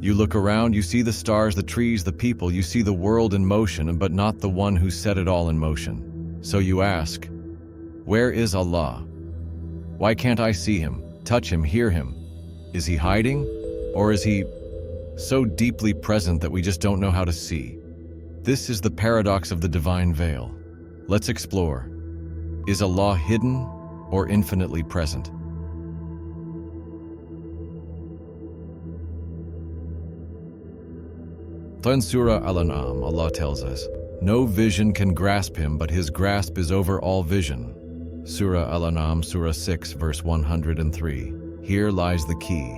You look around, you see the stars, the trees, the people, you see the world in motion, but not the one who set it all in motion. So you ask, where is Allah? Why can't I see him, touch him, hear him? Is he hiding? Or is he so deeply present that we just don't know how to see? This is the paradox of the divine veil. Let's explore. Is Allah hidden or infinitely present? In Surah Al-An'am, Allah tells us, no vision can grasp him, but his grasp is over all vision. Surah Al-An'am, Surah 6, verse 103. Here lies the key.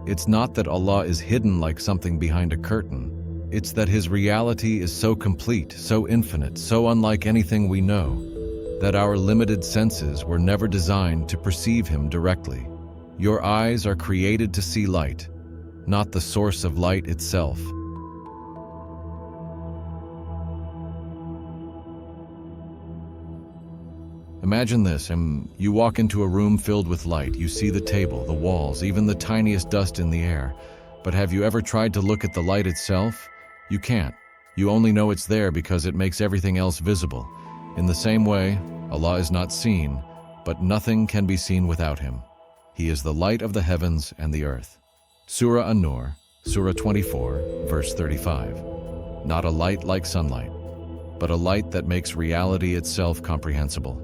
It's not that Allah is hidden like something behind a curtain. It's that his reality is so complete, so infinite, so unlike anything we know, that our limited senses were never designed to perceive him directly. Your eyes are created to see light, not the source of light itself. Imagine this, you walk into a room filled with light. You see the table, the walls, even the tiniest dust in the air. But have you ever tried to look at the light itself? You can't. You only know it's there because it makes everything else visible. In the same way, Allah is not seen, but nothing can be seen without him. He is the light of the heavens and the earth. Surah An-Nur, Surah 24, verse 35. Not a light like sunlight, but a light that makes reality itself comprehensible.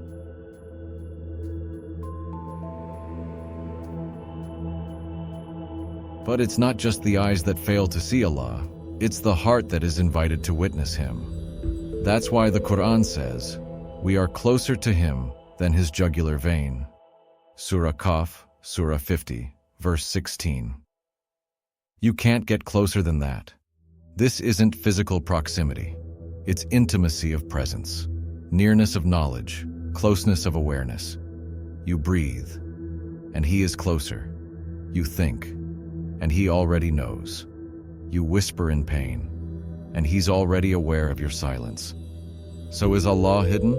But it's not just the eyes that fail to see Allah, it's the heart that is invited to witness him. That's why the Quran says, we are closer to him than his jugular vein. Surah Qaf, Surah 50, verse 16. You can't get closer than that. This isn't physical proximity. It's intimacy of presence, nearness of knowledge, closeness of awareness. You breathe, and he is closer. You think, and he already knows. You whisper in pain, and he's already aware of your silence. So is Allah hidden,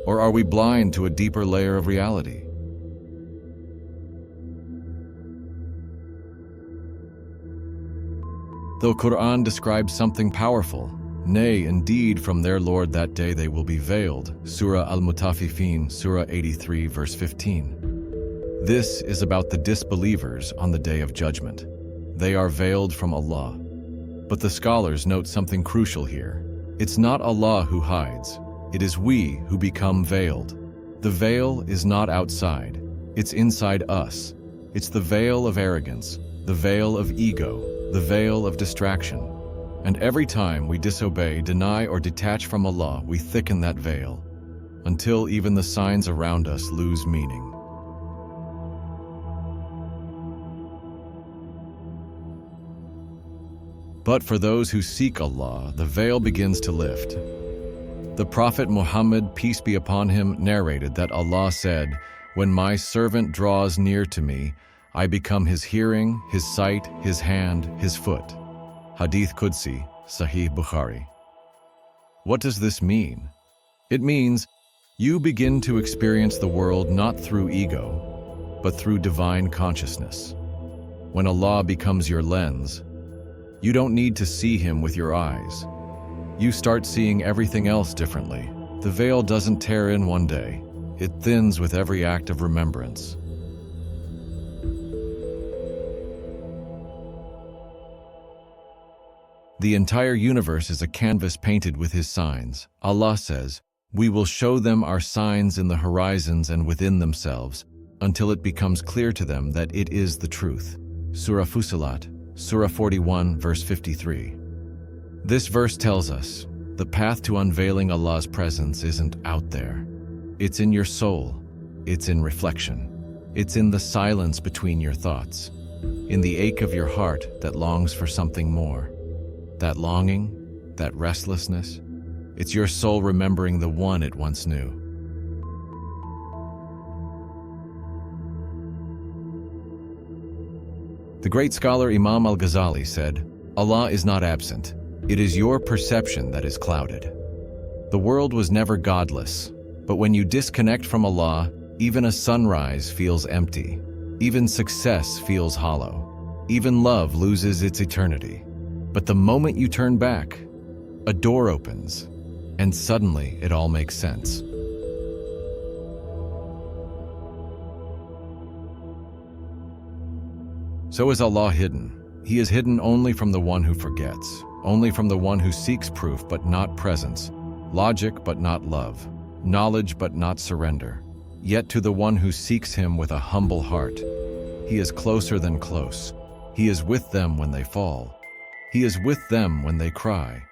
or are we blind to a deeper layer of reality? The Quran describes something powerful. Nay, indeed, from their Lord that day they will be veiled. Surah Al-Mutaffifin, Surah 83, verse 15. This is about the disbelievers on the day of judgment. They are veiled from Allah. But the scholars note something crucial here. It's not Allah who hides. It is we who become veiled. The veil is not outside. It's inside us. It's the veil of arrogance, the veil of ego, the veil of distraction. And every time we disobey, deny, or detach from Allah, we thicken that veil, until even the signs around us lose meaning. But for those who seek Allah, the veil begins to lift. The Prophet Muhammad, peace be upon him, narrated that Allah said, when my servant draws near to me, I become his hearing, his sight, his hand, his foot. Hadith Qudsi, Sahih Bukhari. What does this mean? It means you begin to experience the world not through ego, but through divine consciousness. When Allah becomes your lens, you don't need to see him with your eyes. You start seeing everything else differently. The veil doesn't tear in one day. It thins with every act of remembrance. The entire universe is a canvas painted with his signs. Allah says, we will show them our signs in the horizons and within themselves, until it becomes clear to them that it is the truth. Surah Fussilat, Surah 41, verse 53. This verse tells us, the path to unveiling Allah's presence isn't out there. It's in your soul. It's in reflection. It's in the silence between your thoughts. In the ache of your heart that longs for something more. That longing, that restlessness, it's your soul remembering the one it once knew. The great scholar Imam al-Ghazali said, Allah is not absent. It is your perception that is clouded. The world was never godless, but when you disconnect from Allah, even a sunrise feels empty. Even success feels hollow. Even love loses its eternity. But the moment you turn back, a door opens, and suddenly it all makes sense. So is Allah hidden? He is hidden only from the one who forgets, only from the one who seeks proof but not presence, logic but not love, knowledge but not surrender. Yet to the one who seeks him with a humble heart, he is closer than close. He is with them when they fall. He is with them when they cry.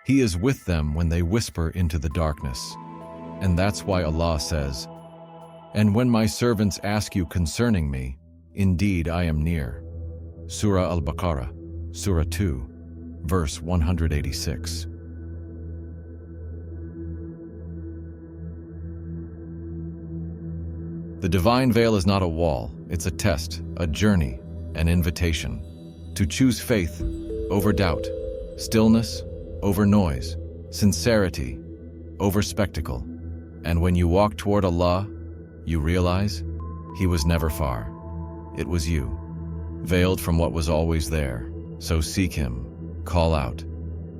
He is with them when they whisper into the darkness. And that's why Allah says, "And when my servants ask you concerning me, indeed I am near." Surah Al-Baqarah, Surah 2, verse 186. The divine veil is not a wall, it's a test, a journey, an invitation. To choose faith over doubt, stillness over noise, sincerity over spectacle. And when you walk toward Allah, you realize He was never far. It was you, veiled from what was always there. So seek Him, call out,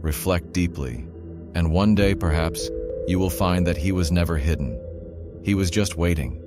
reflect deeply, and one day perhaps you will find that He was never hidden. He was just waiting,